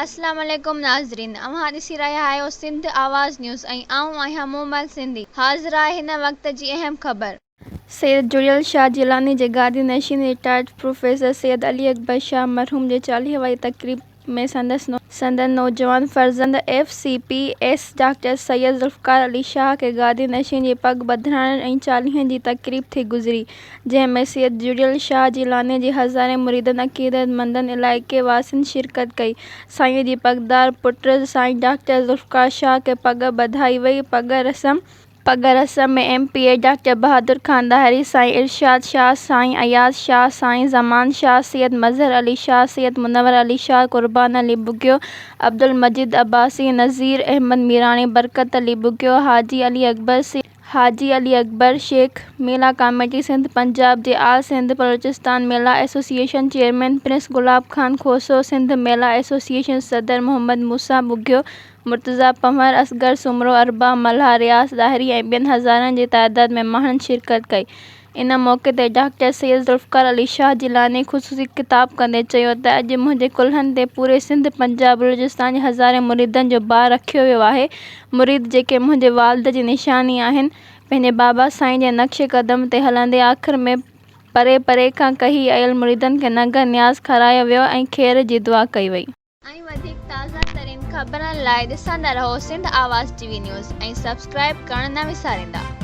अस्सलाम वालेकुम नाज़रीन, अव्हां ॾिसी रहिया आहियो सिंध आवाज़ न्यूज़ ऐं आऊं आहियां मोमल सिंधी। हाज़िर आहे हिन वक़्त जी अहम ख़बर। सैयद जुड़ियल शाह जिलानी जे गादी नशीन रिटायर्ड प्रोफेसर सैयद अली अकबर शाह मरहूम जे 40 वारी तक़रीब में संदन नौजवान फर्ज़ंद FCPS डॉक्टर सैयद ज़ुल्फ़िकार अली शाह के गादी नशीन जी पग ॿधाइण ऐं 40 जी तक़रीब थी गुज़री, जंहिं में सैयद जुड़ियल शाह जिलानी जे हज़ारे मुरीदनि अक़ीदतमंदनि इलाइक़े वासियुनि शिरकत कई। साईं जी पगदार पुट साईं डॉक्टर ज़ुल्फ़िकार शाह के पग ॿधाई वई। पग रस्म में MPA डॉक्टर बहादुर खान दाहिरी, साईं इरशाद शाह, साईं अयाज शाह, साईं ज़मान शाह, सैयद मज़हर अली शाह, सैयद मुनव्वर अली शाह, कुर्बान अली बुगियो, अब्दुल मजीद अब्बासी, नज़ीर अहमद मीरानी, बरकत अली बुगियो, हाजी अली अकबर शेख, मेला कमेटी सिंध पंजाब जे आल सिंध बलोचिस्तान मेला एसोसिएशन चेयरमैन प्रिंस गुलाब खान खोसो, सिंध मेला एसोसिएशन सदर मोहम्मद मूसा बुगियो, मुर्तज़ा पंवर, असगर सुमरो, अरबा मल्हा, रियास दाहिरी ऐं ॿियनि हज़ारनि जी तादाद में माण्हुनि शिरकत कई। इन मौक़े ते डॉक्टर सैयद ज़ुल्फ़िकार अली शाह जिलानी ख़ुसूसी ख़िताब कंदे चयो त अॼु मुंहिंजे कुल्हनि ते पूरे सिंध पंजाब बलोचिस्तान जे हज़ारे मुरीदनि जो बार रखियो वियो आहे। मुरीद जेके मुंहिंजे वालिद जी निशानी आहिनि, पंहिंजे बाबा साईं जे नक्श क़दम ते हलंदे आख़िर में परे परे खां कही आयल मुरीदनि खे नंग न्याज़ खारायो वियो ऐं खैर जी दुआ कई वई। ऐं वधीक ताज़ा तरीन ख़बरनि लाइ ॾिसंदा रहो सिंध आवाज़ TV न्यूज़ ऐं सब्सक्राइब करणु न विसारींदा।